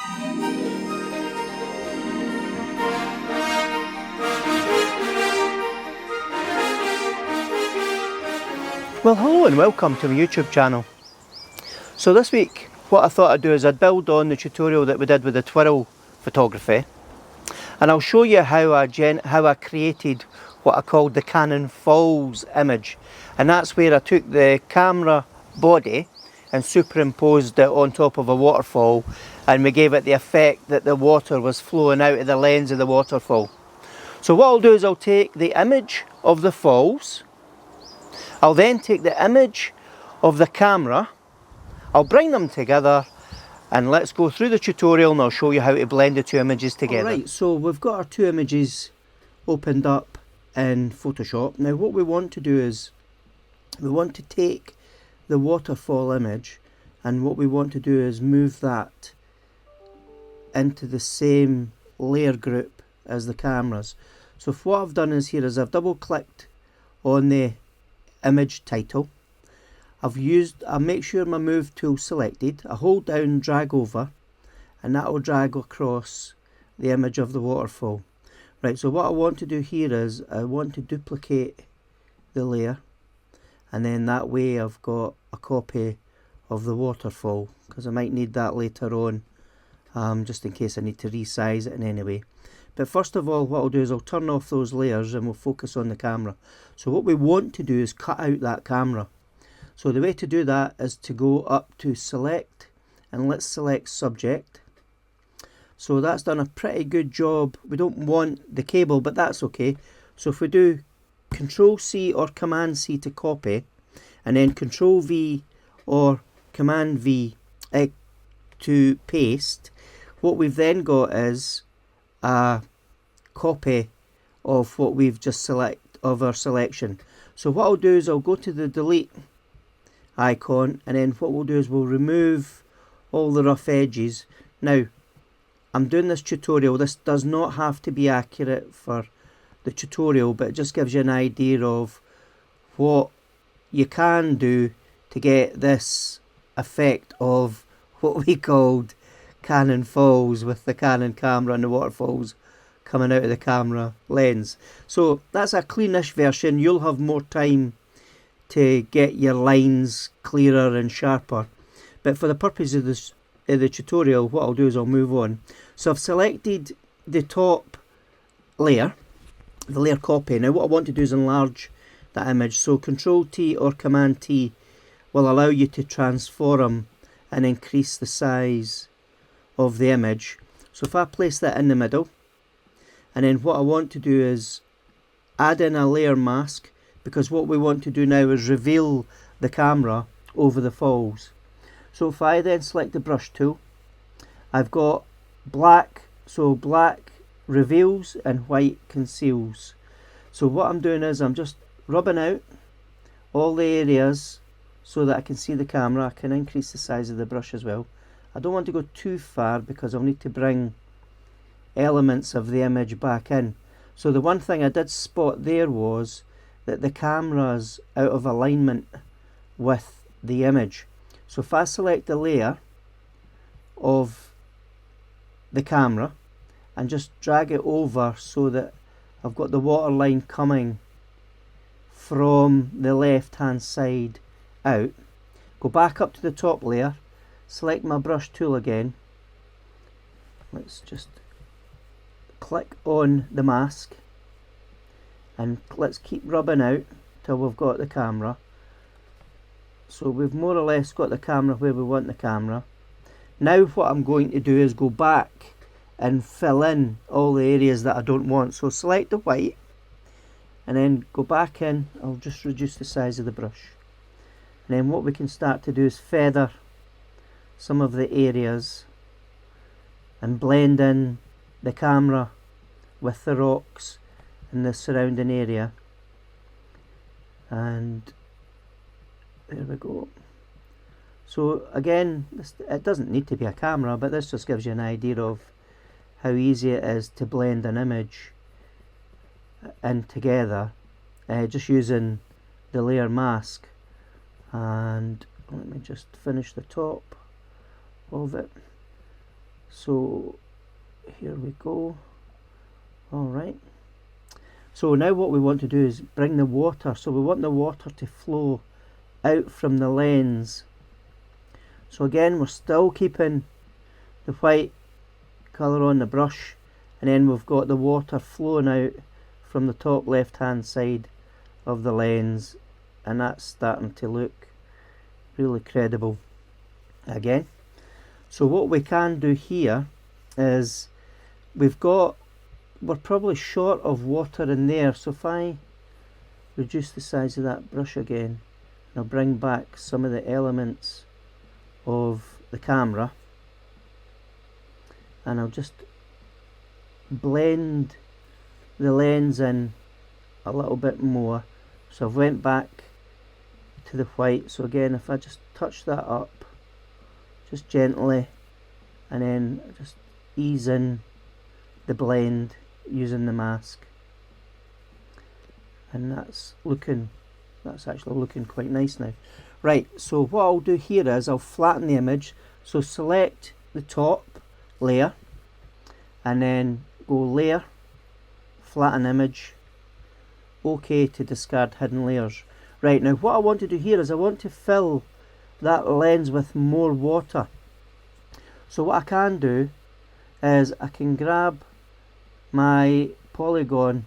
Well, hello and welcome to my YouTube channel. So this week what I thought I'd do is I'd build on the tutorial that we did with the twirl photography, and I'll show you how I created what I called the Canon Falls image. And that's where I took the camera body and superimposed it on top of a waterfall, and we gave it the effect that the water was flowing out of the lens of the waterfall. So what I'll do is I'll take the image of the falls, I'll then take the image of the camera, I'll bring them together, and let's go through the tutorial and I'll show you how to blend the two images together. Alright, so we've got our two images opened up in Photoshop. Now what we want to do is we want to take the waterfall image, and what we want to do is move that into the same layer group as the cameras. So what I've done is here is I've double clicked on the image title. I make sure my move tool selected, I hold down, drag over, and that will drag across the image of the waterfall. Right, so what I want to do here is I want to duplicate the layer, and then that way I've got a copy of the waterfall, because I might need that later on, just in case I need to resize it in any way. But first of all, what I'll do is I'll turn off those layers and we'll focus on the camera. So what we want to do is cut out that camera. So the way to do that is to go up to select, and let's select subject. So that's done a pretty good job. We don't want the cable, but that's okay. So if we do Control C or Command C to copy, and then Control V or Command V to paste, what we've then got is a copy of what we've just of our selection. So what I'll do is I'll go to the delete icon, and then what we'll do is we'll remove all the rough edges. Now I'm doing this tutorial, this does not have to be accurate for the tutorial, but it just gives you an idea of what you can do to get this effect of what we called Canon Falls, with the Canon camera and the waterfalls coming out of the camera lens. So that's a cleanish version. You'll have more time to get your lines clearer and sharper, but for the purpose of this the tutorial, what I'll do is I'll move on. So I've selected the top layer, the layer copy. Now what I want to do is enlarge that image, so Control T or Command T will allow you to transform and increase the size of the image. So if I place that in the middle, and then what I want to do is add in a layer mask, because what we want to do now is reveal the camera over the falls. So if I then select the brush tool, I've got black, so black reveals and white conceals. So what I'm doing is I'm just rubbing out all the areas so that I can see the camera. I can increase the size of the brush as well. I don't want to go too far because I'll need to bring elements of the image back in. So the one thing I did spot there was that the camera's out of alignment with the image. So if I select the layer of the camera and just drag it over so that I've got the waterline coming from the left hand side out, go back up to the top layer, select my brush tool again, let's just click on the mask, and let's keep rubbing out till we've got the camera. So we've more or less got the camera where we want the camera. Now what I'm going to do is go back and fill in all the areas that I don't want. So select the white and then go back in. I'll just reduce the size of the brush. And then what we can start to do is feather some of the areas and blend in the camera with the rocks in the surrounding area. And there we go. So again, it doesn't need to be a camera, but this just gives you an idea of how easy it is to blend an image in together, just using the layer mask. And let me just finish the top of it. So here we go. Alright, so now what we want to do is bring the water, so we want the water to flow out from the lens. So again, we're still keeping the white colour on the brush, and then we've got the water flowing out from the top left hand side of the lens, and that's starting to look really credible again. So what we can do here is we're probably short of water in there, so if I reduce the size of that brush again, I'll bring back some of the elements of the camera, and I'll just blend the lens in a little bit more. So I've went back to the white, so again if I just touch that up just gently, and then just ease in the blend using the mask, and that's actually looking quite nice now. Right, so what I'll do here is I'll flatten the image, so select the top layer and then go layer, flatten image, OK to discard hidden layers. Right, now what I want to do here is I want to fill that lens with more water. So what I can do is I can grab my polygon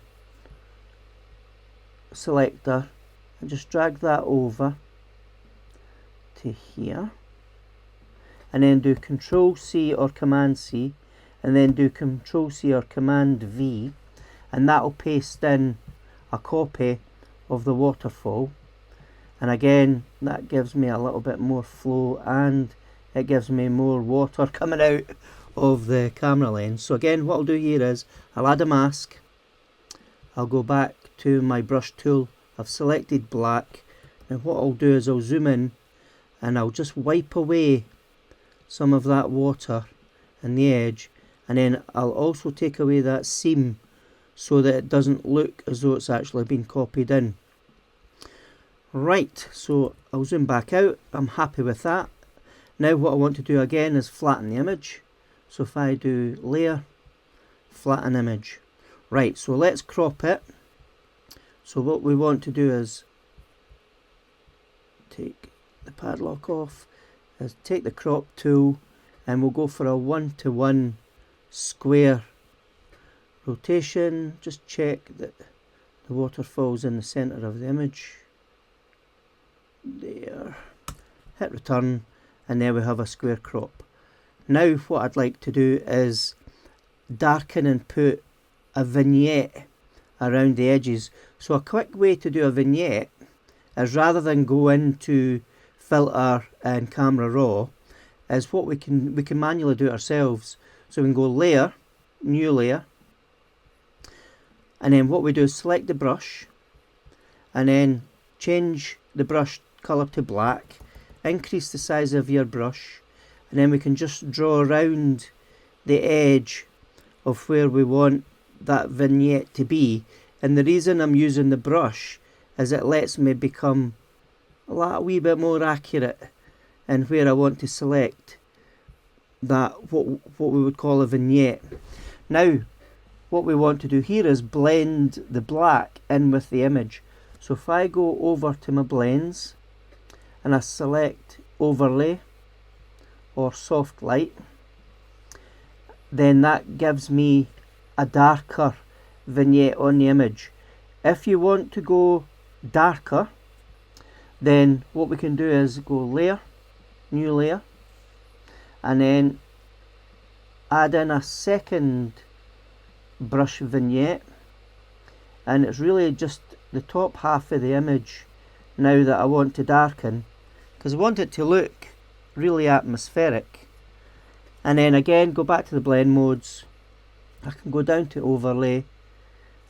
selector and just drag that over to here, and then do Control C or Command C, and then do Control C or Command V, and that will paste in a copy of the waterfall. And again, that gives me a little bit more flow, and it gives me more water coming out of the camera lens. So again, what I'll do here is I'll add a mask, I'll go back to my brush tool, I've selected black, and what I'll do is I'll zoom in and I'll just wipe away some of that water in the edge, and then I'll also take away that seam so that it doesn't look as though it's actually been copied in. Right, so I'll zoom back out, I'm happy with that. Now what I want to do again is flatten the image. So if I do layer, flatten image. Right, so let's crop it. So what we want to do is take the padlock off, is take the crop tool, and we'll go for a 1:1 square rotation. Just check that the waterfall's in the centre of the image. There. Hit return, and there we have a square crop. Now what I'd like to do is darken and put a vignette around the edges. So a quick way to do a vignette is, rather than go into filter and camera raw, is what we can manually do it ourselves. So we can go layer, new layer, and then what we do is select the brush and then change the brush colour to black, increase the size of your brush, and then we can just draw around the edge of where we want that vignette to be. And the reason I'm using the brush is it lets me become a wee bit more accurate in where I want to select that, what we would call a vignette. Now what we want to do here is blend the black in with the image. So if I go over to my blends and I select overlay or soft light, then that gives me a darker vignette on the image. If you want to go darker, then what we can do is go layer, new layer, and then add in a second brush vignette, and it's really just the top half of the image now that I want to darken, because I want it to look really atmospheric. And then again, go back to the blend modes. I can go down to overlay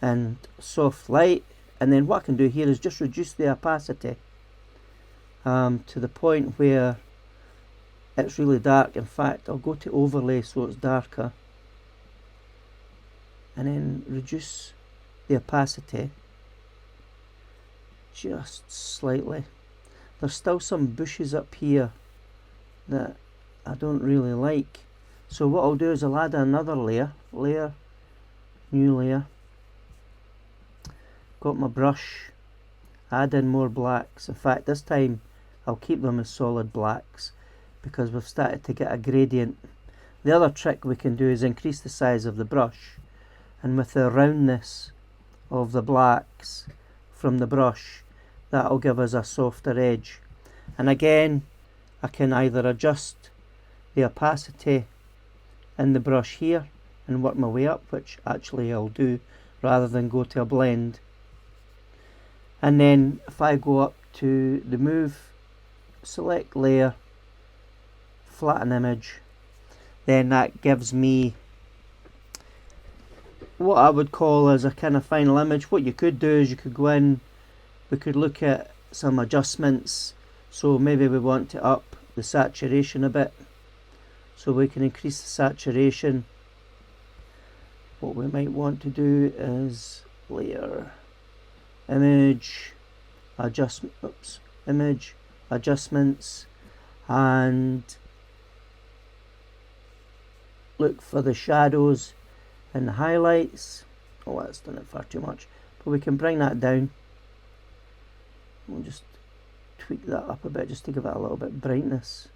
and soft light, and then what I can do here is just reduce the opacity to the point where it's really dark. In fact, I'll go to overlay so it's darker, and then reduce the opacity just slightly. There's still some bushes up here that I don't really like, So what I'll do is I'll add another layer, new layer, got my brush, add in more blacks. In fact, this time I'll keep them as solid blacks because we've started to get a gradient. The other trick we can do is increase the size of the brush, and with the roundness of the blacks from the brush, that'll give us a softer edge. And again, I can either adjust the opacity in the brush here and work my way up, which actually I'll do rather than go to a blend. And then if I go up to the move, select layer, flatten image, then that gives me what I would call as a kind of final image. What you could do is you could go in, we could look at some adjustments. So maybe we want to up the saturation a bit, so we can increase the saturation. What we might want to do is layer, image, image, adjustments, and look for the shadows and the highlights. Oh, that's done it far too much, but we can bring that down. We'll just tweak that up a bit just to give it a little bit of brightness.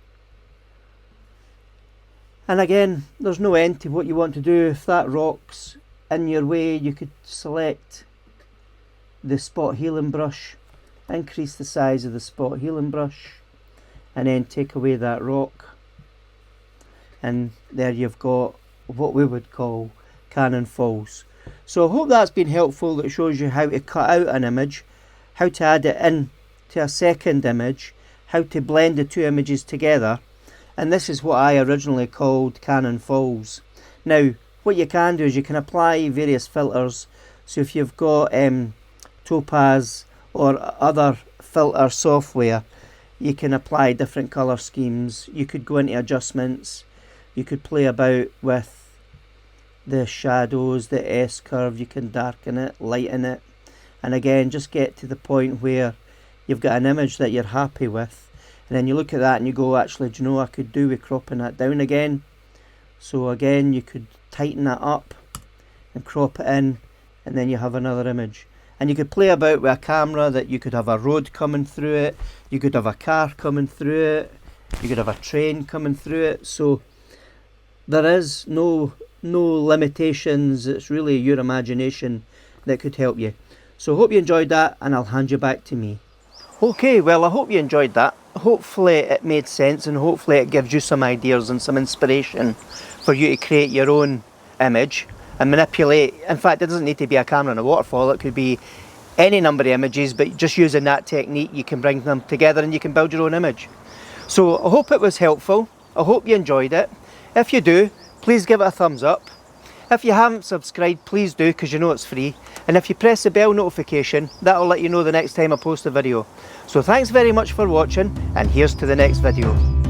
And again, there's no end to what you want to do. If that rock's in your way, you could select the spot healing brush, increase the size of the spot healing brush, and then take away that rock. And there you've got what we would call Canon falls. So I hope that's been helpful. That shows you how to cut out an image, how to add it in to a second image, how to blend the two images together. And this is what I originally called Canon falls. Now what you can do is you can apply various filters. So if you've got Topaz or other filter software, you can apply different color schemes. You could go into adjustments, you could play about with the shadows, the S-curve, you can darken it, lighten it, and again just get to the point where you've got an image that you're happy with, and then you look at that and you go, actually, do you know, I could do with cropping that down again. So again, you could tighten that up and crop it in, and then you have another image. And you could play about with a camera that you could have a road coming through it, you could have a car coming through it, you could have a train coming through it. So there is no limitations. It's really your imagination that could help you. So hope you enjoyed that, and I'll hand you back to me. Okay, well, I hope you enjoyed that. Hopefully it made sense, and hopefully it gives you some ideas and some inspiration for you to create your own image and manipulate. In fact, it doesn't need to be a camera and a waterfall. It could be any number of images, but just using that technique you can bring them together and you can build your own image. So I hope it was helpful. I hope you enjoyed it. If you do, please give it a thumbs up. If you haven't subscribed, please do, because you know it's free. And if you press the bell notification, that'll let you know the next time I post a video. So thanks very much for watching, and here's to the next video.